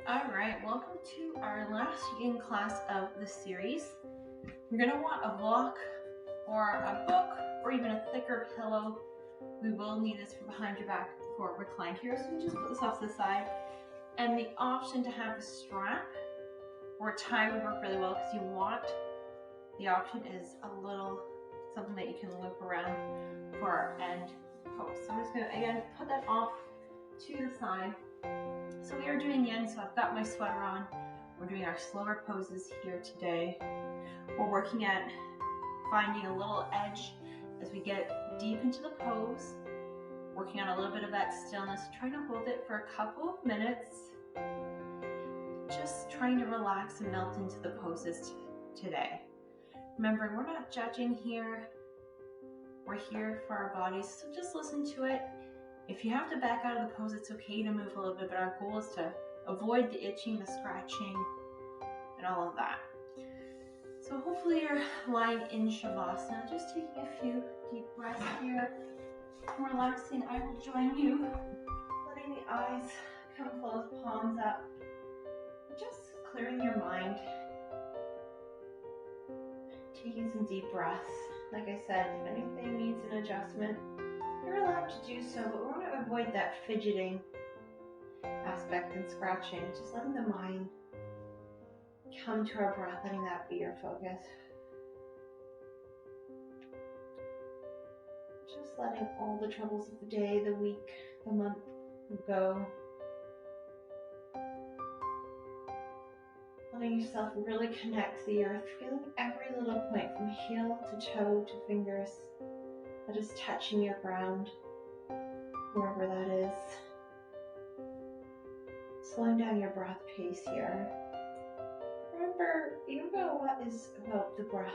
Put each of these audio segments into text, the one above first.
Alright, welcome to our last yin class of the series. You're going to want a block or a book or even a thicker pillow. We will need this for behind your back for recline here, so we just put this off to the side. And the option to have a strap or a tie would work really well because you want the option is a little something that you can loop around for our end post. So I'm just going to again put that off to the side. So we are doing yin, so I've got my sweater on. We're doing our slower poses here today. We're working at finding a little edge as we get deep into the pose, working on a little bit of that stillness, trying to hold it for a couple of minutes, just trying to relax and melt into the poses today. Remembering, we're not judging here. We're here for our bodies, so just listen to it. If you have to back out of the pose, it's okay to move a little bit, but our goal is to avoid the itching, the scratching, and all of that. So hopefully you're lying in Shavasana, just taking a few deep breaths here, relaxing. I will join you, letting the eyes come closed, palms up, just clearing your mind, taking some deep breaths. Like I said, if anything needs an adjustment, you're allowed to do so, but we want to avoid that fidgeting aspect and scratching, just letting the mind come to our breath, letting that be your focus. Just letting all the troubles of the day, the week, the month go. Letting yourself really connect to the earth, feeling every little point from heel to toe to fingers that is touching your ground, wherever that is. Slowing down your breath pace here. Remember, yoga is about the breath.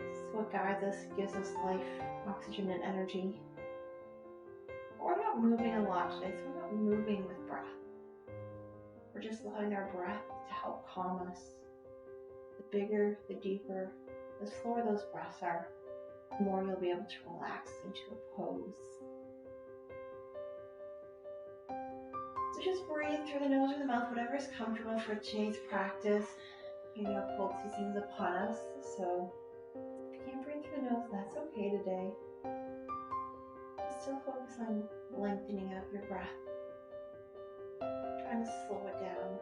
It's what guides us, gives us life, oxygen, and energy. But we're not moving a lot today, so we're not moving with breath. We're just allowing our breath to help calm us. The bigger, the deeper, the slower those breaths are, the more you'll be able to relax into a pose. So just breathe through the nose or the mouth, whatever is comfortable for today's practice. You know, cold season is upon us, so if you can't breathe through the nose, that's okay today. Just still focus on lengthening out your breath, trying to slow it down.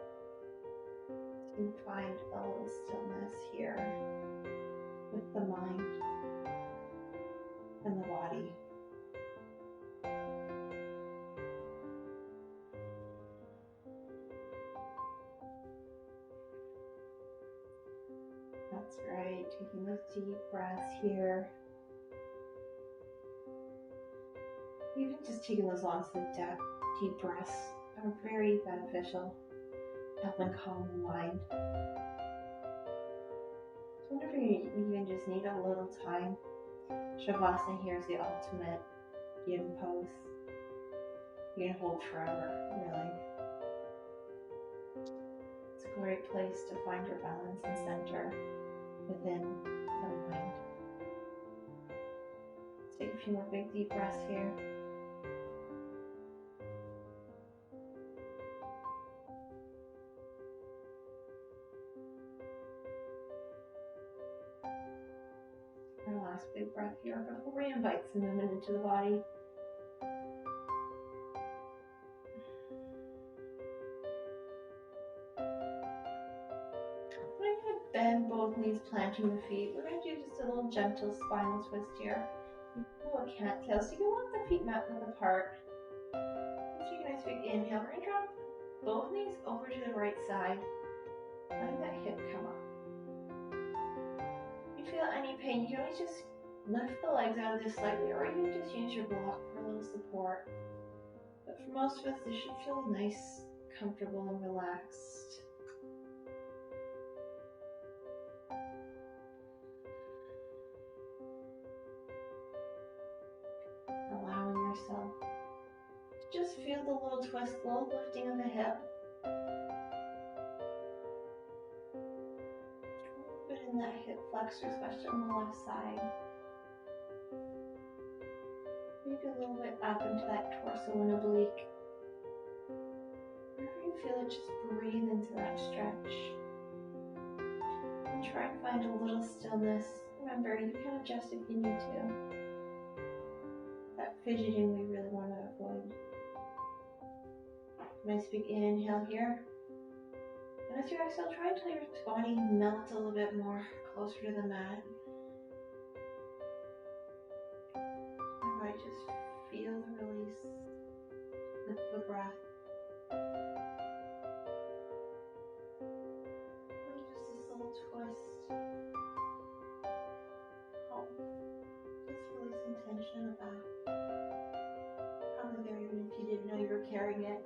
So you can find a little stillness here with the mind and the body. That's right, taking those deep breaths here. Even just taking those long, deep breaths are very beneficial, helping calm the mind. So I wonder if you even just need a little time. Shavasana here is the ultimate yin pose. You can hold forever, really. It's a great place to find your balance and center within the mind. Let's take a few more big deep breaths here. Our last big breath here before we invite some movement into the body. We're going to bend both knees, planting the feet. We're going to do just a little gentle spinal twist here. A little cattail, so you can want the feet mat width apart. Let's take a nice big inhale. We're going to drop both knees over to the right side, letting that hip come up. If you feel any pain, you can always just lift the legs out of this slightly, or you can just use your block for a little support. But for most of us, this should feel nice, comfortable, and relaxed. Allowing yourself to just feel the little twist, little lifting of the hip. A little bit in that hip flexor, especially on the left side. Maybe a little bit up into that torso and oblique. Wherever you you feel it, just breathe into that stretch. And try and find a little stillness. Remember, you can adjust if you need to. That fidgeting we really want to avoid. Nice big inhale here. And as you exhale, try until your body melts a little bit more closer to the mat. And I just feel the release with the breath. And just this little twist. Just release some tension in the back. Probably there even if you didn't know you were carrying it.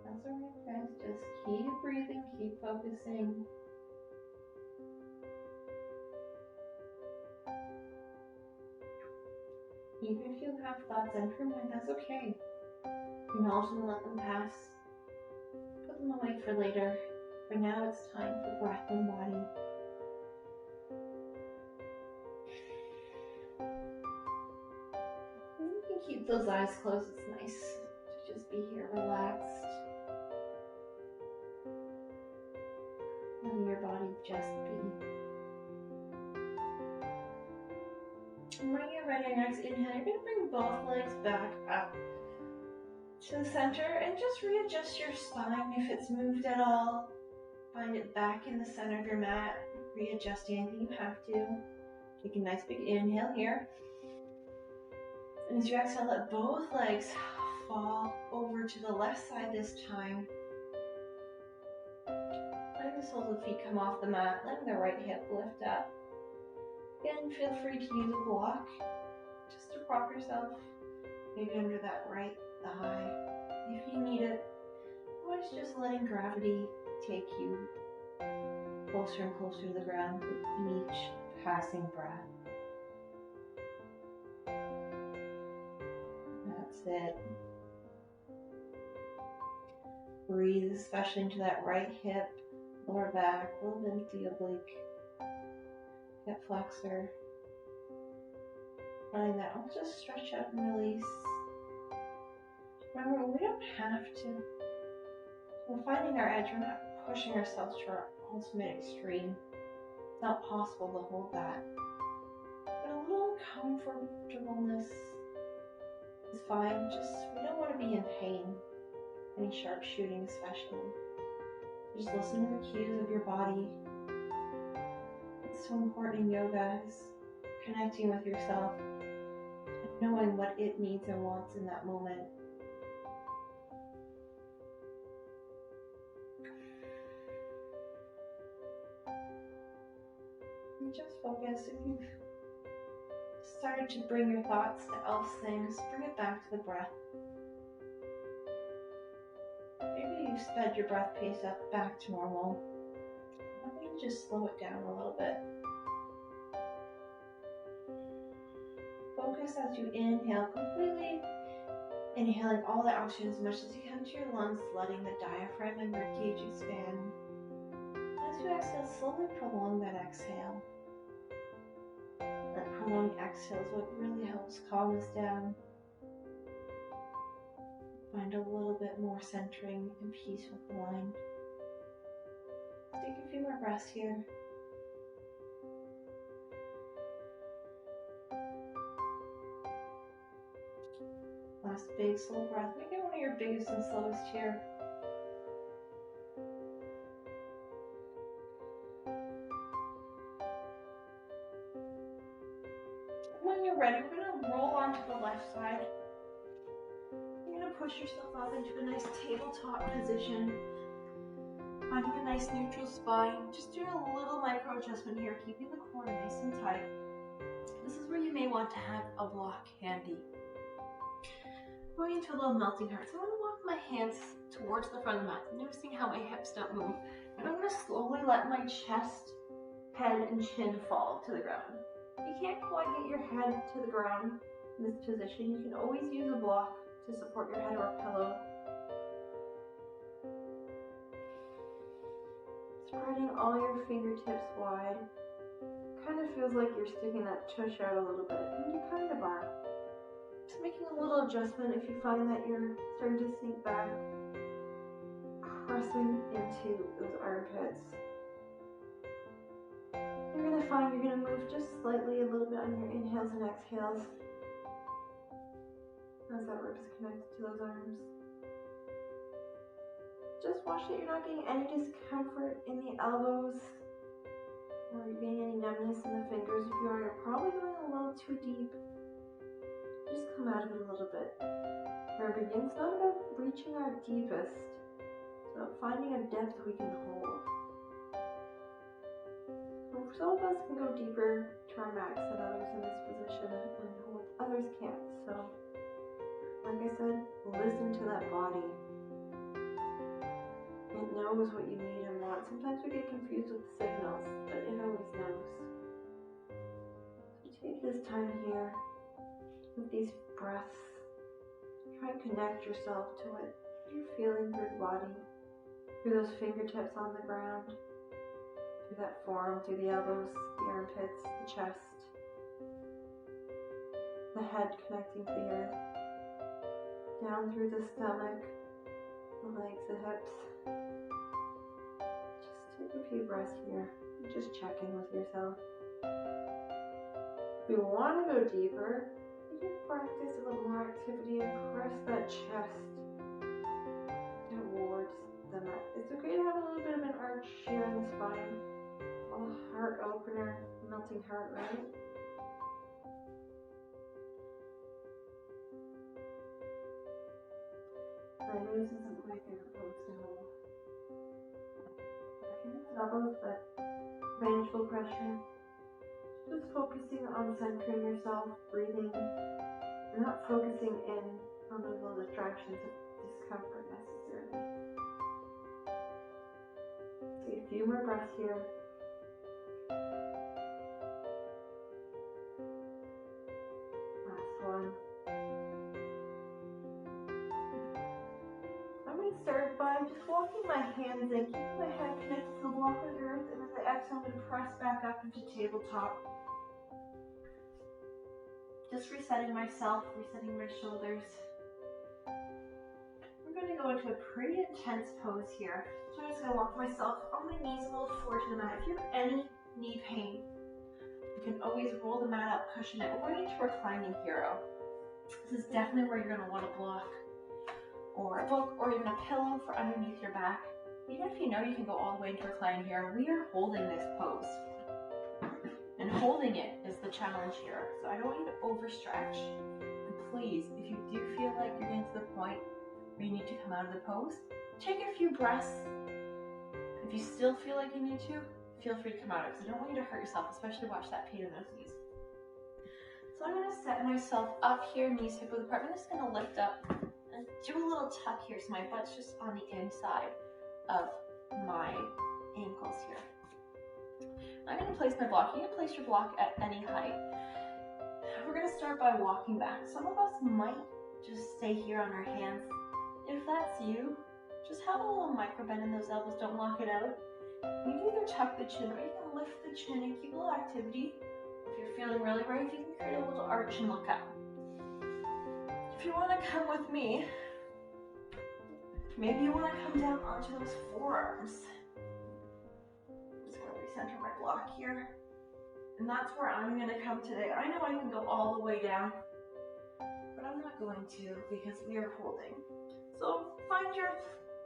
That's alright, guys. Just keep breathing, keep focusing. Even if you have thoughts enter your mind, that's okay. Acknowledge them and let them pass. Put them away for later. For now, it's time for breath and body. And you can keep those eyes closed. It's nice to just be here relaxed. Letting your body just be. And when you're ready, next inhale, you're going to bring both legs back up to the center and just readjust your spine if it's moved at all. Find it back in the center of your mat. Readjust anything you have to. Take a nice big inhale here. And as you exhale, let both legs fall over to the left side this time. Letting the soles of the feet come off the mat. Letting the right hip lift up. Again, feel free to use a block just to prop yourself. Maybe under that right thigh if you need it. Otherwise, just letting gravity take you closer and closer to the ground with each passing breath. That's it. Breathe, especially into that right hip, lower back, a little bit into the oblique, hip flexor. Letting that all just stretch out and release. Remember, we don't have to. We're finding our edge. We're not pushing ourselves to our ultimate extreme. It's not possible to hold that. But a little uncomfortableness is fine. Just, we don't want to be in pain. Any sharp shooting especially. Just listen to the cues of your body. It's so important in yoga, is connecting with yourself and knowing what it needs and wants in that moment. Just focus. If you've started to bring your thoughts to else things, bring it back to the breath. Maybe you sped your breath pace up back to normal. Maybe just slow it down a little bit. Focus as you inhale, completely inhaling all the oxygen as much as you can to your lungs, letting the diaphragm and ribcage expand. As you exhale, slowly prolong that exhale. That prolonged exhale is what really helps calm us down. Find a little bit more centering and peace with the mind. Let's take a few more breaths here. Last big slow breath. Make it one of your biggest and slowest here. When you're ready, we're going to roll onto the left side. You're going to push yourself up into a nice tabletop position. Finding a nice neutral spine. Just doing a little micro adjustment here, keeping the core nice and tight. This is where you may want to have a block handy. Going into a little melting heart. So I'm going to walk my hands towards the front of the mat, noticing how my hips don't move. And I'm going to slowly let my chest, head, and chin fall to the ground. You can't quite get your head to the ground in this position. You can always use a block to support your head or a pillow. Spreading all your fingertips wide. Kind of feels like you're sticking that tush out a little bit, and you kind of are. Just making a little adjustment if you find that you're starting to sink back. Pressing into those armpits. You're going to find you're going to move just slightly a little bit on your inhales and exhales as that rib is connected to those arms. Just watch that you're not getting any discomfort in the elbows or you're getting any numbness in the fingers. If you are, you're probably going a little too deep. Just come out of it a little bit. Remember, it's not about reaching our deepest. It's about finding a depth we can hold. Some of us can go deeper to our max than others in this position, and others can't. So, like I said, listen to that body. It knows what you need and want. Sometimes we get confused with the signals, but it always knows. So take this time here with these breaths. Try and connect yourself to what you're feeling through the body, through those fingertips on the ground, through that forearm, through the elbows, the armpits, the chest, the head connecting to the earth, down through the stomach, the legs, the hips. Just take a few breaths here. Just check in with yourself. If we want to go deeper, you can practice a little more activity and press that chest towards the mat. It's okay to have a little bit of an arch here in the spine. A little heart opener, melting heart rate. I know this isn't my favorite pose to hold. I can use elbows, but vengeful pressure. Just focusing on centering yourself, breathing, not focusing in on those little distractions of discomfort necessarily. Take a few more breaths here. Last one. I'm going to start by just walking my hands in, keeping my head connected to the block of the earth, and as I exhale, I'm going to press back up into tabletop. Just resetting myself, resetting my shoulders. I'm going to go into a pretty intense pose here. So I'm just going to walk myself on my knees a little forward to the mat. If you have any knee pain, you can always roll the mat up, cushion it. We're going into reclining hero. This is definitely where you're going to want to block or a book or even a pillow for underneath your back. Even if you know you can go all the way into reclining hero, we are holding this pose. And holding it is the challenge here. So I don't want you to overstretch. And please, if you do feel like you're getting to the point where you need to come out of the pose, take a few breaths. If you still feel like you need to, feel free to come out of it. Because I don't want you to hurt yourself, especially watch that pain in those knees. So I'm going to set myself up here, knees hip width apart. I'm just going to lift up and do a little tuck here. So my butt's just on the inside of my ankles here. I'm going to place my block. You can place your block at any height. We're going to start by walking back. Some of us might just stay here on our hands. If that's you, just have a little micro bend in those elbows. Don't lock it out. You can either tuck the chin or you can lift the chin and keep a little activity. If you're feeling really brave, you can create a little arch and look up. If you want to come with me, maybe you want to come down onto those forearms. Center my block here, and that's where I'm going to come today. I know I can go all the way down, but I'm not going to because we are holding. So find your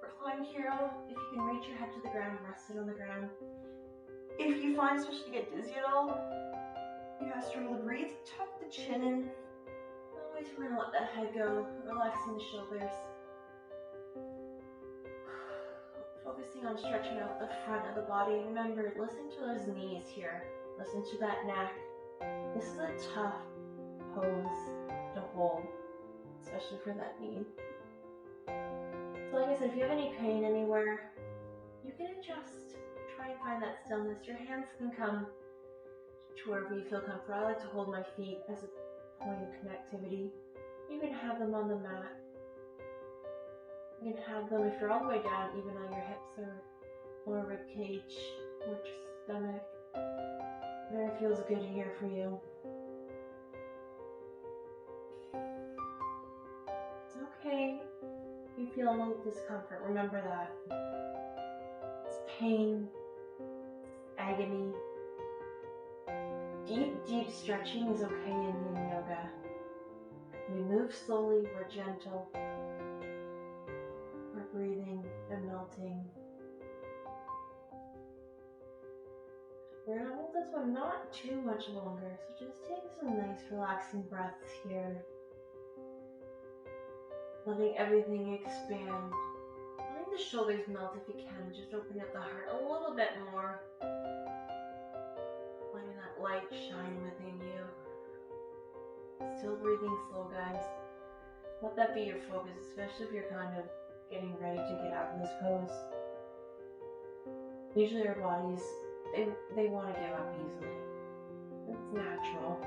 reclined hero. If you can reach your head to the ground, rest it on the ground. If you find, especially to get dizzy at all, you have to struggle to breathe, tuck the chin in. Always we're going to let that head go, relaxing the shoulders. Focusing on stretching out the front of the body. Remember, listen to those knees here. Listen to that neck. This is a tough pose to hold, especially for that knee. So like I said, if you have any pain anywhere, you can adjust. Try and find that stillness. Your hands can come to wherever you feel comfortable. I like to hold my feet as a point of connectivity. You can have them on the mat. You can have them, if you're all the way down, even on your hips or lower rib cage, or stomach. Whatever feels good here for you. It's okay if you feel a little discomfort. Remember that. It's pain, agony. Deep stretching is okay in yin yoga. We move slowly, we're gentle. We're breathing and melting. We're gonna hold this one not too much longer, so just take some nice relaxing breaths here. Letting everything expand. Letting the shoulders melt if you can. Just open up the heart a little bit more. Letting that light shine within you. Still breathing slow, guys. Let that be your focus, especially if you're kind of getting ready to get out of this pose. Usually our bodies, they want to give up easily. It's natural.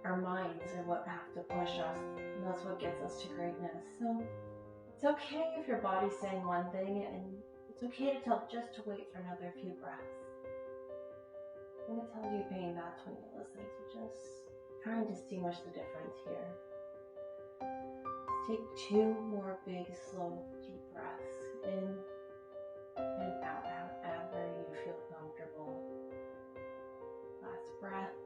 Our minds are what have to push us, and that's what gets us to greatness. So it's okay if your body's saying one thing, and it's okay to tell just to wait for another few breaths. When it tells you pain, that's when you're listening. So just try and distinguish the difference here. Let's take 2 more big, slow, deep breaths in and out where you feel comfortable. Last breath.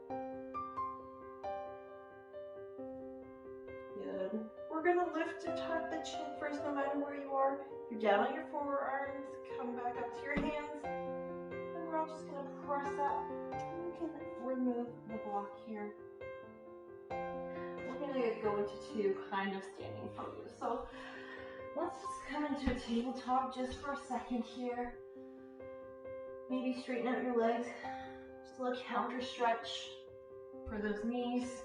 Good. We're gonna lift and tuck the chin first, no matter where you are. You're down on your forearms, come back up to your hands, and we're all just gonna press up. You can remove the block here. We're gonna go into 2 kind of standing poses. So let's just come into a tabletop just for a second here. Maybe straighten out your legs. Just a little counter stretch for those knees.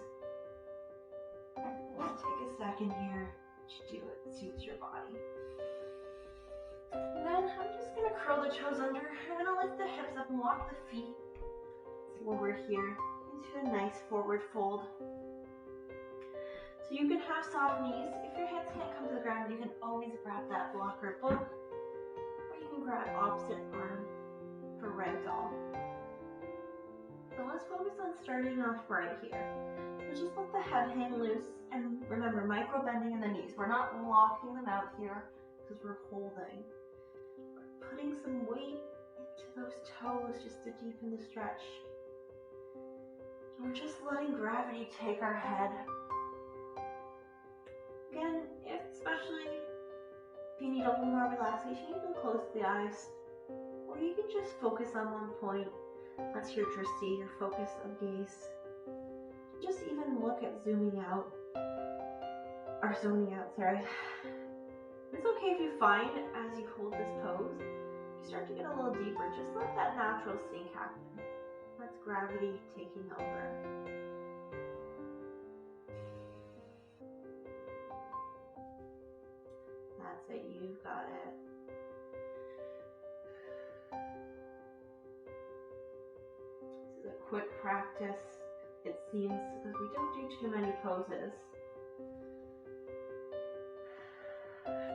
Let's take a second here to do it. Suits your body. And then I'm just going to curl the toes under. I'm going to lift the hips up and walk the feet. So over here into a nice forward fold. So you can have soft knees. If your hands can't come to the ground, you can always grab that block or book. Or you can grab opposite arm for ragdoll. So let's focus on starting off right here. So just let the head hang loose, and remember, micro bending in the knees. We're not locking them out here because we're holding. We're putting some weight into those toes just to deepen the stretch. And we're just letting gravity take our head. Again, especially if you need a little more relaxation, you can close the eyes. Or you can just focus on one point. That's your drishti, your focus of gaze. Just even look at zooming out. Or zoning out, sorry. It's okay if you find, as you hold this pose, you start to get a little deeper. Just let that natural sink happen. That's gravity taking over. That's it, you've got it. This is a quick practice, it seems, because we don't do too many poses.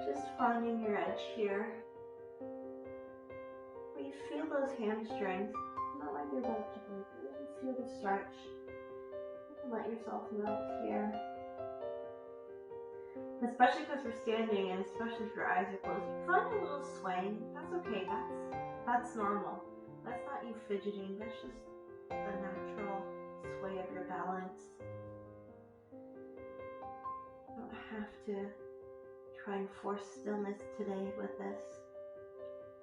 Just finding your edge here. Where you feel those hamstrings, not like they're about to break, but just feel the stretch. You can let yourself melt here. Especially because we're standing, and especially if your eyes are closed, you find a little swaying. That's okay. That's normal. That's not you fidgeting. That's just the natural sway of your balance. You don't have to try and force stillness today with this.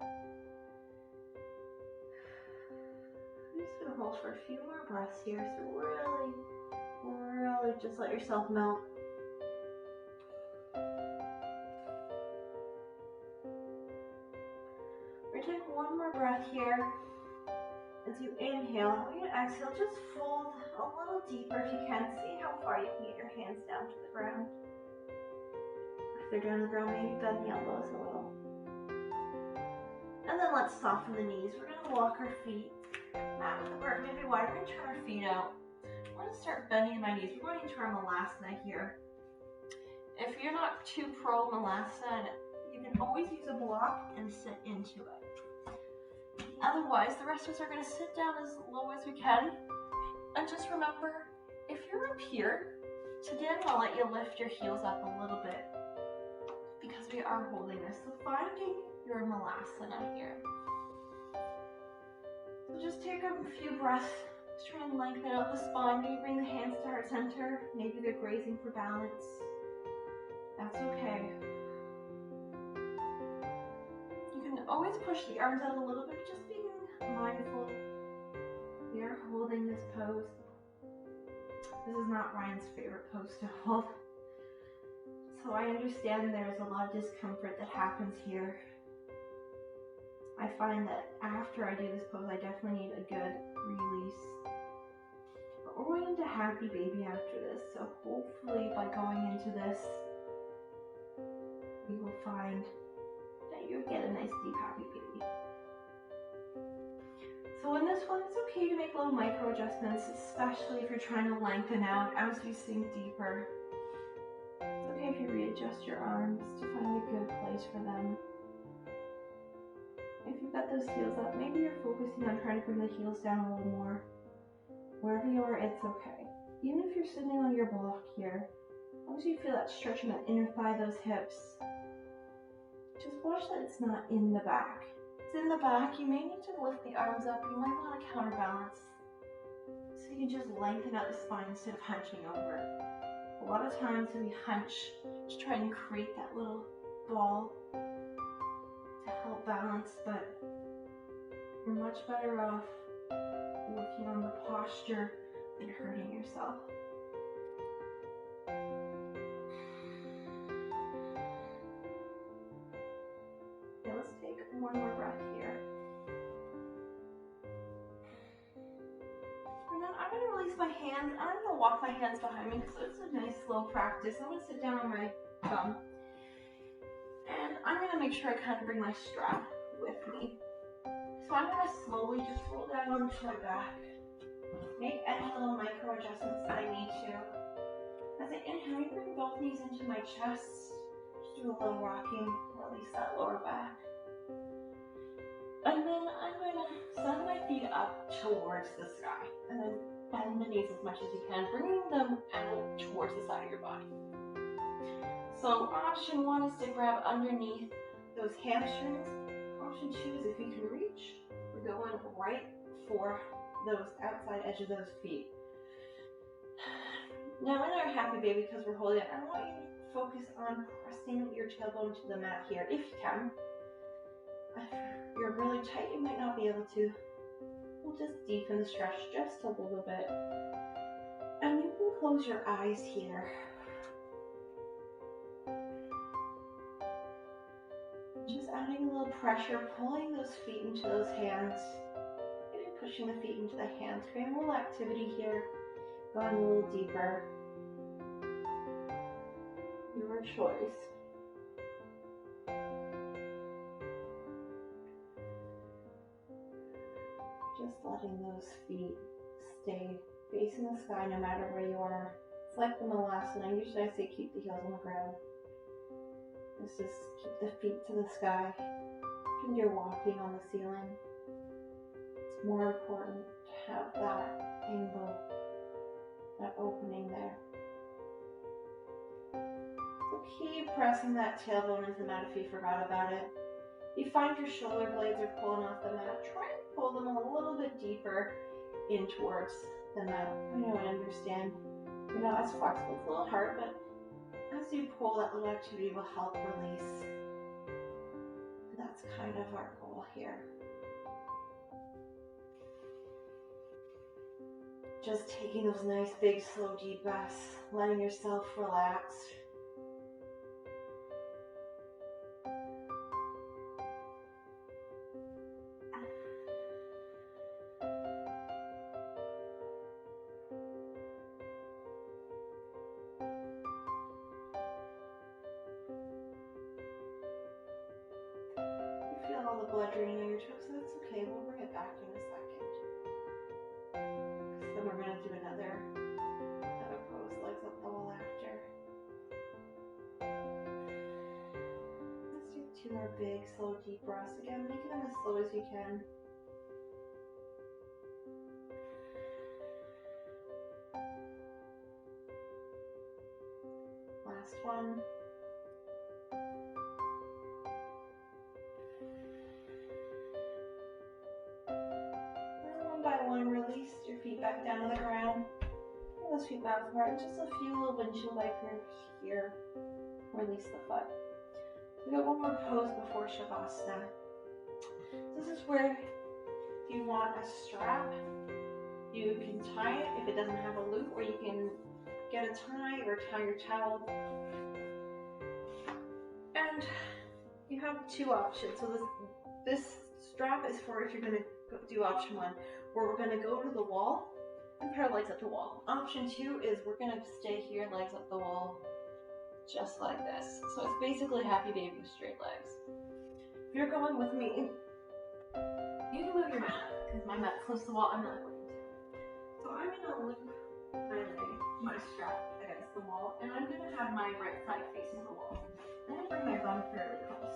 I'm just gonna hold for a few more breaths here. So really just let yourself melt. We're gonna take one more breath here. As you inhale, when you exhale, just fold a little deeper if you can. See how far you can get your hands down to the ground. If they're down to the ground, maybe bend the elbows a little. And then let's soften the knees. We're gonna walk our feet mat width apart, maybe wider. We're gonna turn our feet out. We're gonna start bending my knees. We're going into our Malasana here. If you're not too pro Malasana, You can always use a block and sit into it. Otherwise, the rest of us are going to sit down as low as we can. And just remember, if you're up here, today I'm going to let you lift your heels up a little bit because we are holding this. So finding your malasana here. So just take a few breaths. Just try and lengthen out the spine. Maybe bring the hands to heart center. Maybe they're grazing for balance. That's okay. You can always push the arms out a little bit, just being mindful. We are holding this pose. This is not Ryan's favorite pose to hold. So I understand there's a lot of discomfort that happens here. I find that after I do this pose, I definitely need a good release. But we're going into happy baby after this, so hopefully by going into this, we will find that you get a nice deep happy baby. So in this one, it's okay to make little micro adjustments, especially if you're trying to lengthen out as you sink deeper. It's okay if you readjust your arms to find a good place for them. If you've got those heels up, maybe you're focusing on trying to bring the heels down a little more. Wherever you are, it's okay. Even if you're sitting on your block here, as long as you feel that stretching that inner thigh, those hips, just watch that it's not in the back. If it's in the back, you may need to lift the arms up. You might want to counterbalance. So you can just lengthen out the spine instead of hunching over. A lot of times we hunch to try and create that little ball to help balance, but you're much better off working on the posture than hurting yourself. Okay, let's take one more breath here. And then I'm going to release my hands. I'm going to walk my hands behind me because it's a nice slow practice. I'm going to sit down on my thumb. And I'm going to make sure I kind of bring my strap with me. So I'm going to slowly just roll down onto my back. Make any little micro adjustments that I need to. As I inhale, I bring both knees into my chest. Just do a little rocking, release that lower back. And then I'm going to send my feet up towards the sky. And then bend the knees as much as you can, bringing them out towards the side of your body. So option one is to grab underneath those hamstrings. Option two is if you can reach, we're going right for those outside edge of those feet. Now in our happy baby, because we're holding it, I want you to focus on pressing your tailbone to the mat here, if you can. If you're really tight, you might not be able to. We'll just deepen the stretch just a little bit. And you can close your eyes here. Just adding a little pressure, pulling those feet into those hands. Maybe pushing the feet into the hands. Creating a little activity here. Going a little deeper. Your choice. Just letting those feet stay facing the sky no matter where you are. It's like the malasana. Usually I say keep the heels on the ground. Let's just keep the feet to the sky. When you're walking on the ceiling, it's more important to have that angle, that opening there. So keep pressing that tailbone into the mat if you forgot about it. If you find your shoulder blades are pulling off the mat, try and pull them a little bit deeper in towards the mat. I know and understand you're not as flexible. It's a little hard, but as you pull, that little activity will help release. That's kind of our goal here. Just taking those nice, big, slow, deep breaths, letting yourself relax. All the blood draining in your toes, so that's okay. We'll bring it back in a second. Then we're going to do another pose, legs up the wall after. As you 2 more big, slow, deep breaths. Again, making them as slow as you can. Last one. And one by one, release your feet back down to the ground. Bring those feet back apart. Just a few little windshield wipers here. Release the foot. We got one more pose before Shavasana. This is where if you want a strap, you can tie it if it doesn't have a loop, or you can get a tie or tie your towel. And you have 2 options. So this strap is for if you're going to do option 1, where we're going to go to the wall and put our legs up the wall. Option 2 is we're going to stay here, legs up the wall, just like this. So it's basically happy baby with straight legs. If you're going with me, you can move your mat, because my mat's close to the wall. I'm not going to. So I'm going to loop my leg, my strap against the wall, and I'm going to have my right side facing the wall. I'm going to bring my bum fairly close.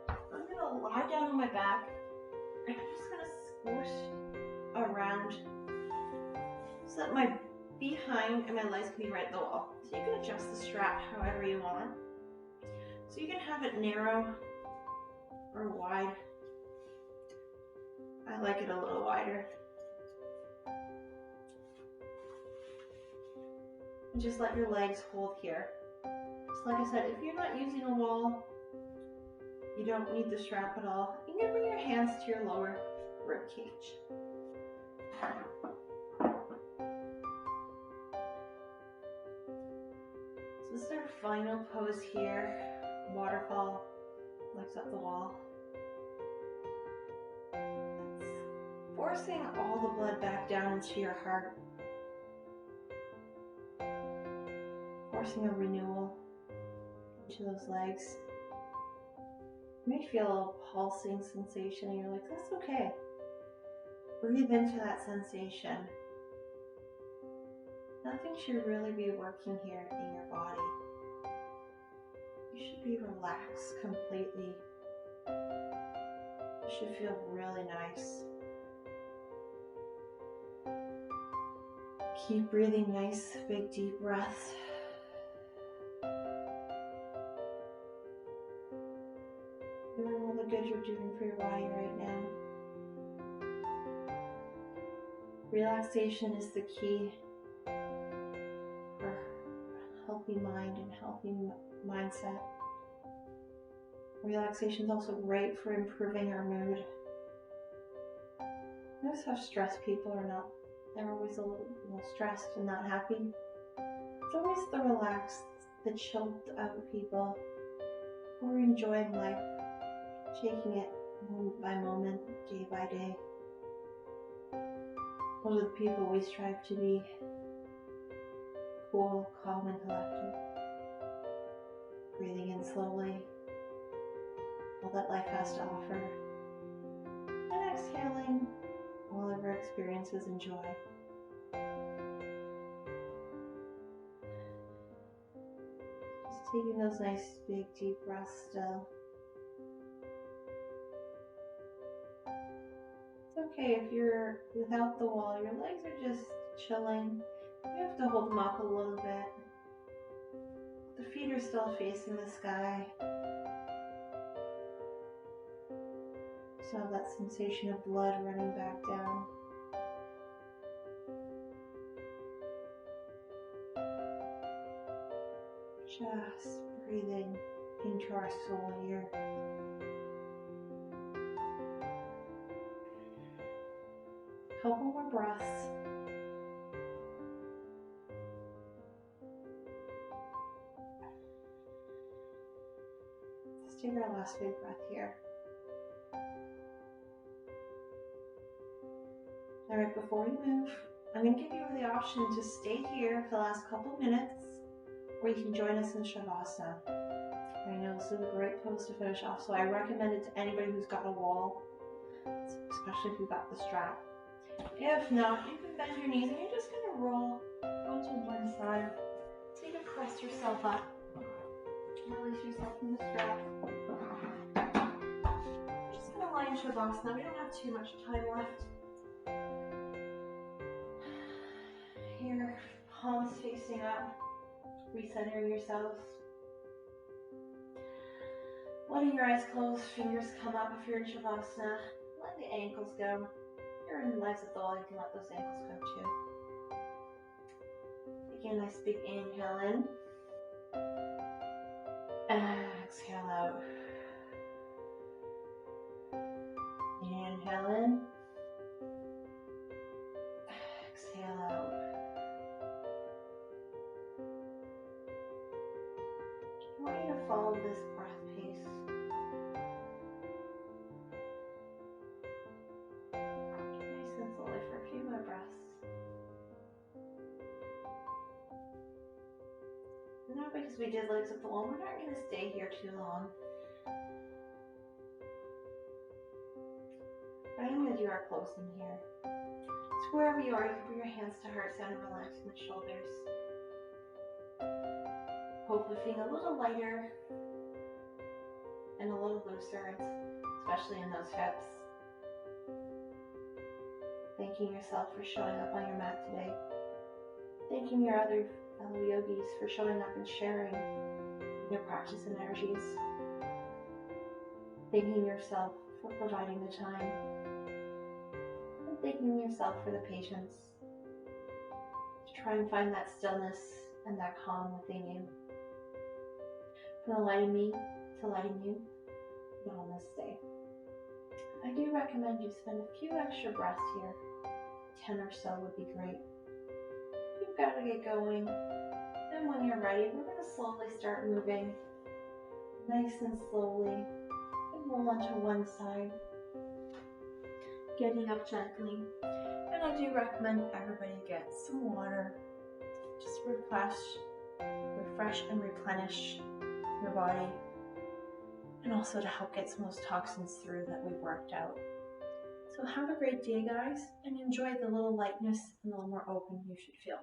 So I'm going to lie down on my back, and I'm just going to squish around so that my behind and my legs can be right at the wall. So you can adjust the strap however you want. So you can have it narrow or wide. I like it a little wider. And just let your legs hold here. So like I said, if you're not using a wall, you don't need the strap at all. You can bring your hands to your lower rib cage. So this is our final pose here. Waterfall, legs up the wall. Forcing all the blood back down into your heart. Forcing a renewal into those legs. You may feel a little pulsing sensation and you're like, that's okay. Breathe into that sensation. Nothing should really be working here in your body. You should be relaxed completely. You should feel really nice. Keep breathing nice, big, deep breaths. Doing all the good you're doing for your body right now. Relaxation is the key for a healthy mind and healthy mindset. Relaxation is also great for improving our mood. Notice how stressed people are not. They're always a little stressed and not happy. It's always the relaxed, the chilled out people who are enjoying life, taking it moment by moment, day by day. Those are the people we strive to be. Cool, calm, and collected. Breathing in slowly, all that life has to offer. And exhaling all of our experiences and joy. Just taking those nice, big, deep breaths still. It's okay if you're without the wall, your legs are just chilling. You have to hold them up a little bit. The feet are still facing the sky. So that sensation of blood running back down. Just breathing into our soul here. Couple more breaths. Let's take our last big breath here. Alright, before you move, I'm going to give you the option to stay here for the last couple minutes, or you can join us in Shavasana. I know this is a great pose to finish off, so I recommend it to anybody who's got a wall, especially if you've got the strap. If not, you can bend your knees and you're just going to roll onto one side. So you can press yourself up, release yourself from the strap. in Shavasana. We don't have too much time left. Here, palms facing up, recentering yourselves. Letting your eyes close, fingers come up if you're in Shavasana. Let the ankles go. If you're in legs at all, you can let those ankles go too. Again, nice big inhale in. Exhale out. Inhale in. Exhale out. I want you to follow this breath pace. Nice and slowly for a few more breaths. And now, because we did legs up the wall, we're not going to stay here too long. But I'm going to do our closing here. So wherever you are, you can bring your hands to heart center, relaxing the shoulders. Hopefully feeling a little lighter and a little looser, especially in those hips. Thanking yourself for showing up on your mat today. Thanking your other fellow yogis for showing up and sharing their practice and energies. Thanking yourself for providing the time. And thanking yourself for the patience to try and find that stillness and that calm within you. From the light in me to lighting you, namaste. I do recommend you spend a few extra breaths here. 10 or so would be great. You've got to get going. And when you're ready, we're going to slowly start moving. Nice and slowly. And roll onto one side. Getting up gently. And I do recommend everybody get some water. Just refresh and replenish your body. And also to help get some of those toxins through that we've worked out. So have a great day, guys, and enjoy the little lightness and the little more open you should feel.